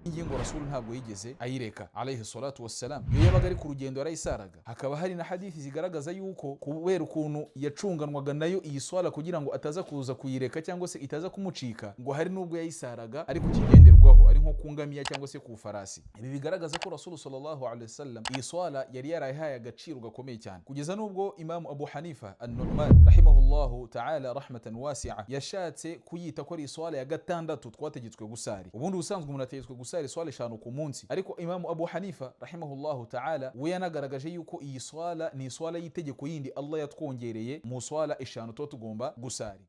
ingingo rasul ntabwo yigeze ayireka alayhi salatu wassalam. iyo yabaga ari ku rugendo yarayisaraga. hakaba hari na hadithi zigaragaza yuko kubera ukuntu yacunganwaga nayo iyi swala kugira ngo ataza kuza kuyireka cyangwa se itaza kumucika, ngo hari nubwo yayisaraga ari ku kigenderwaho, ari nko ku ngamiya cyangwa se ku farasi. ibi bigaragaza ko rasul sallallahu alaihi wasallam iyi swala yari yarayihaye agaciro gakomeye cyane, kugeza nubwo Imam Abu Hanifa an-Nu'man rahimahullahu ta'ala rahmatan wasi'a yashatse kuyita ko ari swala ya gatandatu twategetswe gusari. ubundi ubusanzwe umuntu ategetswe gusari swala 5 ku munsi, ariko Imam Abu Hanifa rahimahullahu ta'ala we yanagaragaje yuko iyi swala ni swala y'itegeko yindi Allah yatwongereye mu swala 5 to tugomba gusari.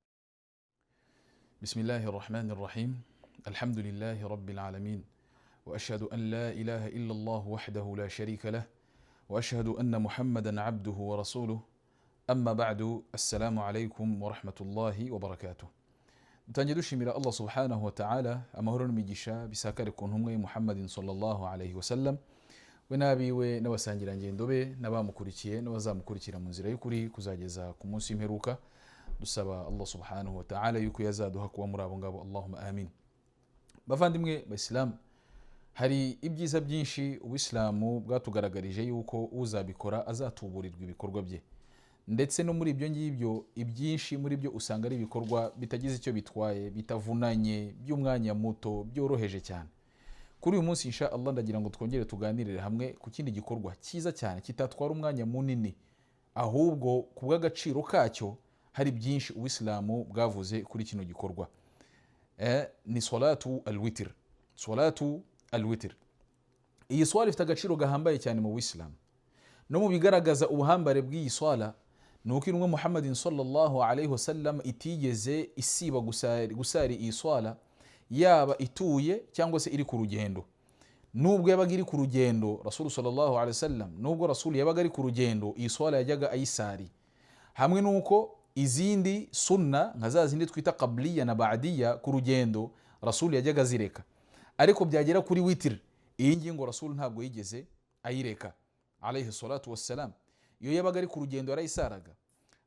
Bismillahir Rahmanir Rahim. Alhamdulillahi Rabbil Alamin. Wa ashhadu an la ilaha illa Allah wahdahu la sharika lah. Wa ashhadu anna Muhammadan abduhu wa rasuluhu. Amma ba'du. Assalamu alaykum wa rahmatullahi wa barakatuh. Dutangiye dushimira Allah subhanahu wa ta'ala, amahoro n'imigisha bisakare ku ntumwe Muhammadin sallallahu alayhi wa sallam, we nabiwe n'abasangira ngendo be n'abamukurikiye n'abazamukurikira mu nzira y'ukuri kuzageza ku munsi w'imperuka. Dusaba Allah subhanahu wa ta'ala yuko yazaduha kuba muri abo ngabo, Allahumma amin. Bavandimwe b'Islam, hari ibyiza byinshi Ubuislamu bwatugaragarije yuko uzabikora azatuburirwa ibikorwa bye, ndetse no muri ibyo ngibyo ibyinshi muri byo usanga ari ibikorwa bitagize icyo bitwaye, bitavunanye, by'umwanya muto, byoroheje cyane. Kuri uyu munsi insha Allah ndagira ngo twongere tuganirire hamwe ku kindi gikorwa cyiza cyane kitatwara umwanya munini, ahubwo kubw'agaciro kacyo hari byinshi Ubuislamu bwavuze kuri kino gikorwa. Ni salatu al-witr. Salatu al-witr, iyi swala ifite agaciro gahambaye cyane mu Buislamu. No mu bigaragaza ubuhambare bw'iyi swala nuko intumwa Muhammadin sallallahu alayhi wasallam itigeze isiba gusari iyi swala, yaba ituye cyangwa se iri ku rugendo. Nubwo yabaga iri ku rugendo Rasul sallallahu alayhi wasallam, nubwo Rasul yabaga ari ku rugendo, iyi swala yajyaga ayisari. Hamwe nuko izindi sunna nka za zindi twita qabliya na ba'diya ku rugendo Rasul yajyaga zireka, ariko byagera kuri witr, iyi ngingo Rasul ntabwo yigeze ayireka alayhi salatu wassalam. iyo yabaga ari ku rugendo yarayisaraga.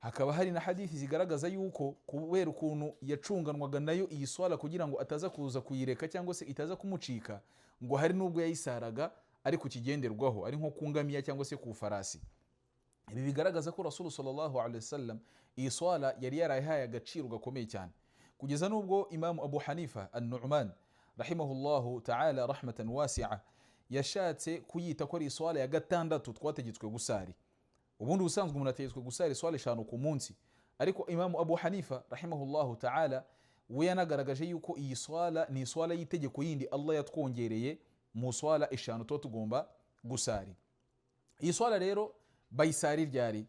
hakaba hari na hadithi zigaragaza yuko kubera ukuntu yacunganwaga nayo iyi swala kugira ngo ataza kuza kuyireka cyangwa se itaza kumucika, ngo hari nubwo yayisaraga ari ku kigenderwaho, ari nko ku ngamiya cyangwa se ku farasi. ibi bigaragaza ko Rasul sallallahu alaihi wasallam iyi swala yari yarayihaye agaciro gakomeye cyane, kugeza nubwo Imam Abu Hanifa an-Nu'man rahimahullahu ta'ala rahmatan wasi'a yashatse kuyita ko ari swala ya gatandatu twategetswe gusari. ubundi ubusanzwe umuntu ategetswe gusari swala 5 ku munsi, ariko Imam Abu Hanifa rahimahullahu ta'ala we yanagaragaje yuko iyi swala ni swala y'itegeko yindi Allah yatwongereye mu swala 5 to tugomba gusari. iyi swala rero bayisari ryari?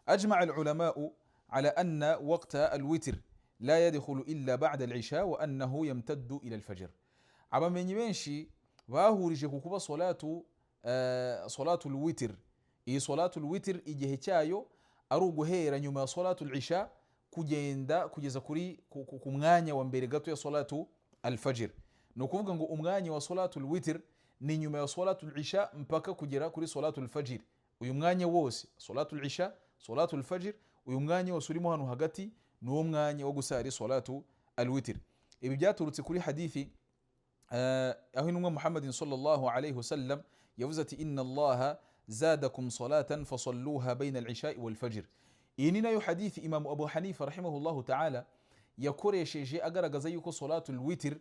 ajma' al-ulama'u ala anna waqta al-witr la yadkhulu illa ba'da al-isha wa annahu yamtaddu ila al-fajr. abamenyi benshi bahurije ku kuba salatu al-witr, iyi salatu al-witr igihe cyayo ari uguhera nyuma ya salatu al-isha kugeza ku mwanya wa mbere gato ya salatu al-fajr. no kuvuga ngo umwanya wa salatu al-witr ni nyuma ya salatu al-isha mpaka kugera kuri salatu al-fajr. uyu mwanya wose salatu al-isha, salatu al-fajr, uyu mwanya wose urimo hano hagati ni uwo mwanya wo gusari salatu al-witr. ibi byaturutse kuri hadithi aho intumwa Muhammadin sallallahu alayhi wasallam yavuze ati inna Allah zadakum salatan fasalluha bayna al-isha wal-fajr. iyi ni nayo hadithi Imam Abu Hanifa rahimahullahu ta'ala yakoresheje agaragaza yuko salatu al-witr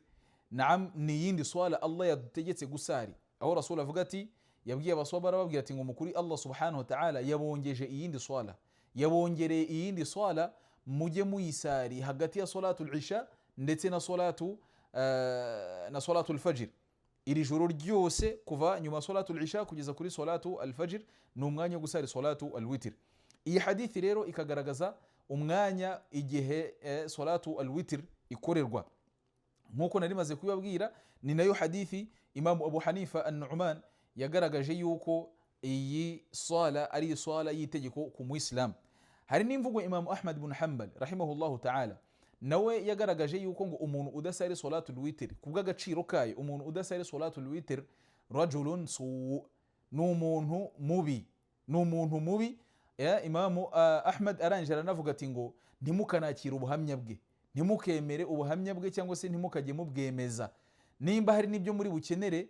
naam ni yindi swala Allah yategetse gusari, aho Rasul avuga ati yabwiye abaswabara babwira ati ngo mukuri Allah subhanahu wa ta'ala yabongeje iyindi swala, yabongereye iyindi swala mujye muyisari hagati ya salatu al-isha ndetse na salatu al-fajr. iri joro ryose kuva nyuma salatu al-isha kugeza kuri salatu al-fajr ni umwanya wo gusari salatu al-witr. iyi hadithi rero ikagaragaza umwanya igihe salatu al-witr ikorerwa. nkuko nari maze kubabwira, ni nayo hadithi Imam Abu Hanifa an-Nu'man yagaragaje yuko iyi swala ari swala yitegeko ku Muislam. hari n'imvugo Imam Ahmad ibn Hanbal rahimahullahu ta'ala nawe yagaragaje yuko ngo umuntu udasari salatu al-witr kubw'agaciro kayo, umuntu udasari salatu al-witr rajulun su, n'umuntu mubi. Imam Ahmad arangije aranavuga ati ngo ntimukanakira ubuhamya bwe, ntimukemere ubuhamya bwe cyangwa se ntimukajye mubwemeza, nimba hari n'ibyo muri bukenere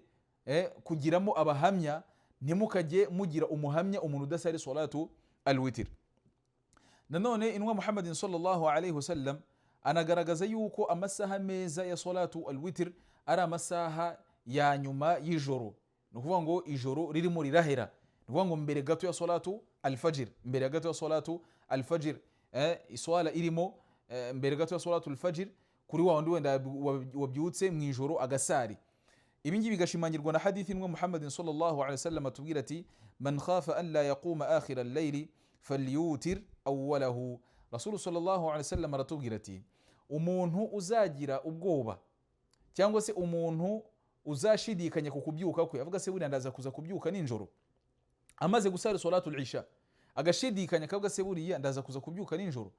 kugiramo abahamya, ntimukajye mugira umuhamya umuntu udasari salatu al-witr. Nanone inwa Muhammadin sallallahu alayhi wasallam anagaragaza yuko amasaha meza ya salatu al-witr ari amasaha ya nyuma y'ijoro. Ni ukuvuga ngo ijoro ririmo rirahera, ni ukuvuga ngo mbere gato ya salatu al-fajr, mbere gato ya salatu al-fajr, iswala irimo mbere gato ya salatu al-fajr kuri wa wundi wenda wabyutse mu ijoro agasari. Ibi ngibi bigashimangirwa na hadithi imwe Muhammadin sallallahu alayhi wasallam atubwira ati man khafa an la yaquma akhira al-layli falyutir awwalahu. Rasul sallallahu alayhi wasallam aratubwira ati umuntu uzagira ubwoba cyangwa se umuntu uzashidikanya ku kubyuka kwe, avuga se buriya ndaza kuza kubyuka ninjoro amaze gusara salatu al-isha, agashidikanya akavuga se buriya ndaza kuza kubyuka ninjoro,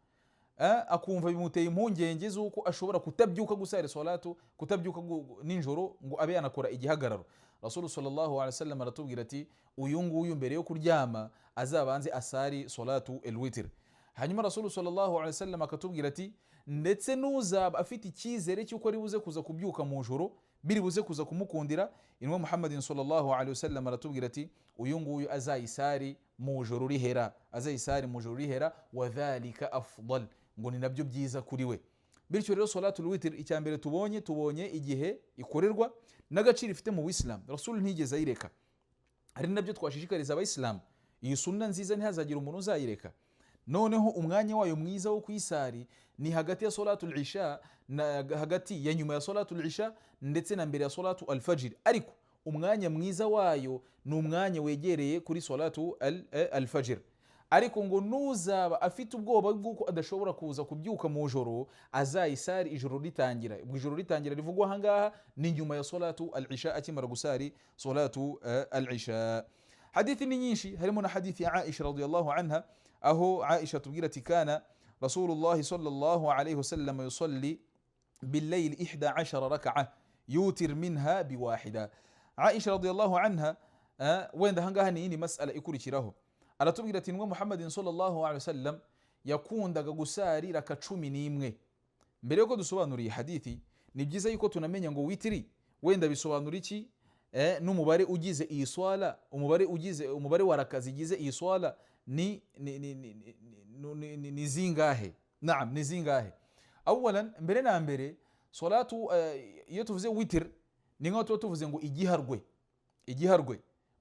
akumva bimuteye impungenge z'uko ashobora kutabyuka gusara salatu, kutabyuka ninjoro ngo abe yanakora igihagararo. Rasul sallallahu alayhi wasallam aratubwira ati uyu nguyu mbere yo kuryama azabanze asari salatu al-witr. Hanyuma Rasul sallallahu alayhi wasallam akatubwira ati ndetse n'uzaba afite icyizere cy'uko ari buze kuza kubyuka mu joro biri buze kuza kumukundira, inwa Muhammadin sallallahu alayhi wasallam aratubwira ati uyu nguyu azayisari mu joro rihera, azayisari mu joro rihera, wa dhalika afdal, ngo ni nabyo byiza kuri we. Bityo rero salatul witr icyambere tubonye igihe ikorerwa n'agaciro ifite mu Islam. Rasul ntigeze ayireka, ari nabyo twashishikariza abayisilamu, iyi sunna nziza ntihazagira umuntu uzayireka. Noneho umwanya wayo mwiza wo kuyisari ni hagati ya salatul isha hagati ya nyuma ya salatul isha ndetse na mbere ya salatu al-fajr, ariko umwanya mwiza wayo ni umwanya wegereye kuri salatu al-fajr. Ariko ngo nuzaba afite ubwoba bw'uko adashobora kuza kubyuka mu joro azayisari ijoro ritangira. Ubwo ijoro ritangira rivugwa ahangaha ni nyuma ya salatu al-isha, akimara gusari salatu al-isha. Hadithi ni nyinshi, harimo na hadithi ya Aisha radhiyallahu anha, aho Aisha tubwira ati kana Rasulullah sallallahu alayhi wasallam yusalli bil-layl 11 rak'ah yutir minha biwahida. Aisha radhiyallahu anha wenda hangaha ni mas'ala ikurikiraho, aratubwira ati nwa Muhammadin sallallahu alayhi wasallam yakundaga gusari raka 11. Mbere yuko dusobanuriye hadithi ni byiza yuko tunamenya ngo witri wenda bisobanura iki, n'umubare ugize iyi swala, umubare wa raka zigize iyi swala ni zingahe? Naam, ni zingahe? Awalan, mbere na mbere salatu iyo tuvuze witr ni nko tuvuze ngo igiharwe.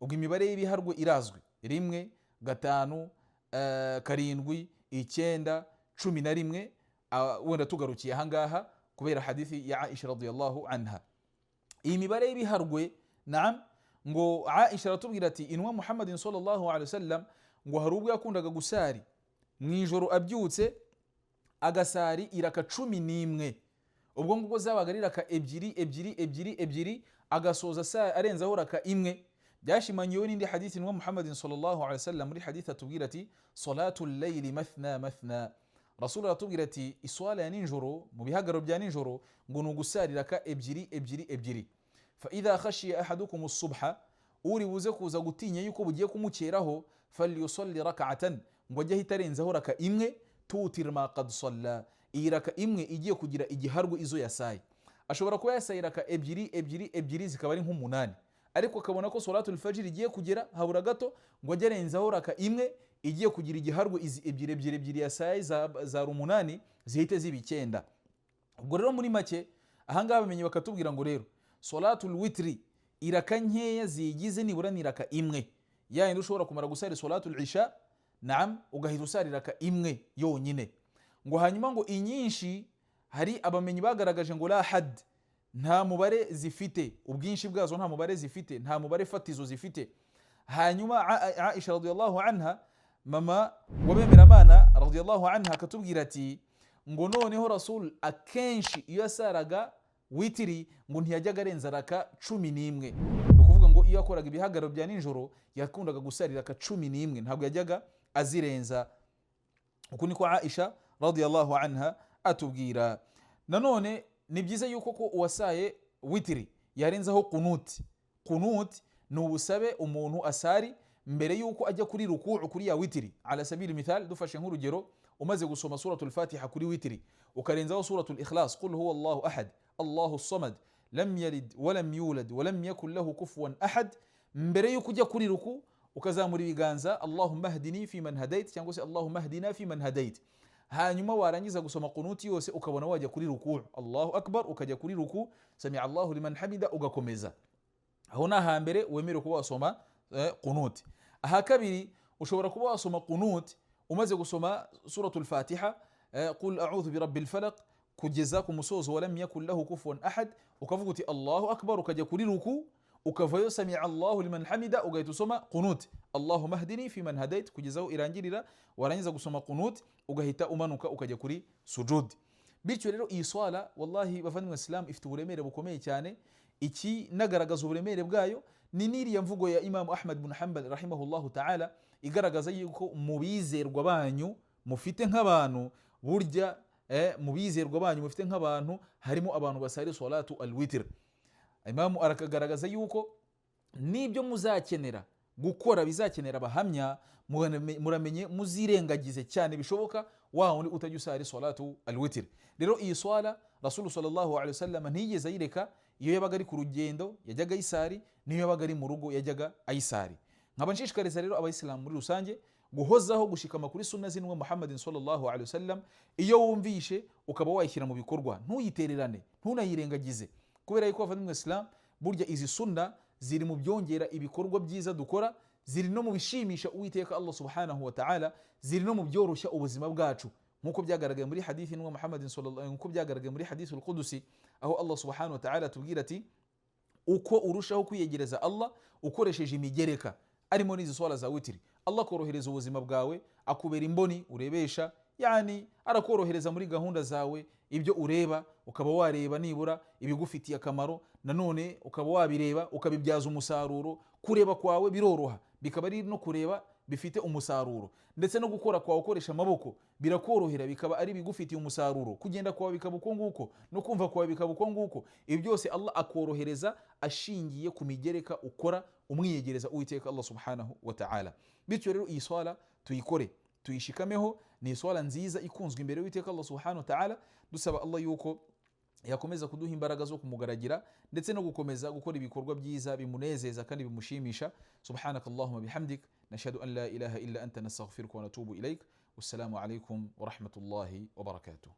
Ubwo imibare y'ibiharwe irazwi: 1, 5, 7, 9, 11. Wenda tugarukiye ahangaha kubera hadithi ya Aisha radhiyallahu anha. Iyi mibare y'ibiharwe, naam, ngo Aisha ratubwira ati inwa Muhammadin sallallahu alayhi wasallam ngo hari ubwo yakundaga gusari mu ijoro abyutse agasari iraka 11. Ubwo ngubwo zabaga ari raka ebyiri agasoza arenzaho raka 1. Byashimanyiwe n'indi hadithi inwa Muhammadin sallallahu alayhi wasallam muri hadithi atubwira ati salatul layli mathna. Rasul atubwira ati iswala ya ninjoro mu bihagaro bya ninjoro ngo nugusari raka ebyiri. Fa idha khashiya ahadukum as-subha, uri buze kuza gutinya yuko bugiye kumukeraho, falyusalli rak'atan, ngo ajye hitarenzaho raka 1, tutir ma qad salla, iyi raka 1 igiye kugira igiharwe izo yasaye. Ashobora kuba yasaye raka ebyiri zikaba ari nk'8, ariko akabona ko salatul fajr igiye kugera habura gato, ngo ajye arenzaho raka 1 igiye kugira igiharwe izi ebyiri yasaye za 8 zihite ziba 9. Ubwo rero muri make ahangaha bamenye bakatubwira ngo rero salatul witri iraka nkeya zigize nibura ni raka 1. Yayindi ushobora kumara gusari salatul isha, naam, ugahita usari raka 1 yonyine. Ngo hanyuma ngo inyinshi hari abamenyi bagaragaje ngo la had, nta mubare zifite, ubwinshi bwazo nta mubare zifite, nta mubare fatizo zifite. Hanyuma Aisha radhiyallahu anha, mama w'abemeramana radhiyallahu anha, akatubwira ati ngo noneho Rasul akenshi iyo yasaraga witiri ngo ntiyajyaga arenza raka 11. Ni ukuvuga ngo iyo yakoraga ibihagararo bya ninjoro yakundaga gusarira raka 11, ntabwo yajyaga azirenza. Uku niko Aisha radhiyallahu anha atubwira. Nanone ni byiza yuko ko uwasaye witiri yarenzaho qunut ni ubusabe umuntu asari mbere yuko ajya kuri ruku'u kuri ya witiri. Ala sabili mithal, dufashe nk'urugero, umaze gusoma suratul Fatiha kuri witiri ukarenzaho suratul Ikhlas, qul huwa Allahu ahad Allahu samad lam yalid walam yulad walam yakun lahu kufuwan ahad, mbere yuko ujya kuri ruku ukazamura ibiganza Allahumma hdini fi man hadait cyangwa se Allahumma hdina fi man hadait. Hanyuma warangiza gusoma kunuti yose ukabona wajya kuri ruku Allahu akbar, ukajya kuri ruku sami Allahu liman hamida ugakomeza. Aho na hambere wemere kuba wasoma kunuti. Aha kabiri ushobora kuba wasoma kunuti umaze gusoma suratul Fatiha, qul a'udhu bi rabbil falaq kugeza ku musozo walam yakul lahu kufuwan ahad, ukavuga uti Allahu akbar, ukajya kuri ruku ukavayo sami Allahu liman hamida, ugahita usoma qunut Allahumma hdini fi man hadait kugezaho irangirira. Warangiza gusoma qunut ugahita umanuka ukajya kuri sujud. Bityo rero iyi swala wallahi bavandimwe Islam ifite uburemere bukomeye cyane. Iki nagaragaza uburemere bwayo ni niriya mvugo ya Imam Ahmad bin Hanbal rahimahullahu ta'ala igaragaza yuko mubizerwa banyu mufite nk'abantu burya mubizerwa banyu mufite nk'abantu harimo abantu basari salatu al-witr. Imamu arakagaragaza yuko nibyo muzakenera gukora bizakenera abahamya, muramenye muzirengagize cyane bishoboka wa wundi utajya usari salatu al-witr. Rero iyi swala Rasul sallallahu alaihi wasallam ntiyigeze ayireka. Iyo yabaga ari ku rugendo yajyaga ayisari, niyo yabaga ari mu rugo yajyaga ayisari. Nkaba nshishikariza rero abayisilamu muri rusange guhozaho gushikama kuri sunna z'intumwa Muhammadin sallallahu alaihi wasallam. Iyo wumvishe ukaba wayishyira mu bikorwa, ntuyitererane, ntunayirengagize, kubera yuko bavandimwe Islam burya izi sunna ziri mu byongera ibikorwa byiza dukora, ziri no mu bishimisha Uwiteka Allah subhanahu wa ta'ala, ziri no mu byoroshya ubuzima bwacu, nkuko byagaragaye muri hadithi n'uwa Muhammadin sallallahu, nkuko byagaragaye muri hadithul qudusi, aho Allah subhanahu wa ta'ala tubwira ati uko urushaho kwiyegereza Allah ukoresheje imigereka arimo n'izi swala za witri, Allah korohereza ubuzima bwawe, akubera imboni urebesha, yani arakorohereza muri gahunda zawe, ibyo ureba ukaba wareba nibura ibigufitiye akamaro, nanone ukaba wabireba ukabibyaza umusaruro. Kureba kwawe biroroha, bikaba ari no kureba bifite umusaruro, ndetse no gukora kwawe ukoresha amaboko birakorohera, bikaba ari bigufitiye umusaruro. Kugenda kwawe bikaba uko nguko, no kumva kwawe bikaba uko nguko. Ibi byose Allah akorohereza ashingiye ku migereka ukora umwiyegereza Uwiteka Allah subhanahu wa ta'ala. Bityo rero iyi swala tuyikore, tuyishikameho. Ni swala nziza ikunzwe imbere y'Uwiteka Allah subhanahu wa ta'ala, dusaba Allah yuko yakomeza kuduha imbaraga zo kumugaragira ndetse no gukomeza gukora ibikorwa byiza bimunezeza kandi bimushimisha. Subhanakallahumma bihamdik, nashhadu an la ilaha illa anta, nastaghfiruka wa natubu ilaik. Wassalamu alaykum wa rahmatullahi wa barakatuh.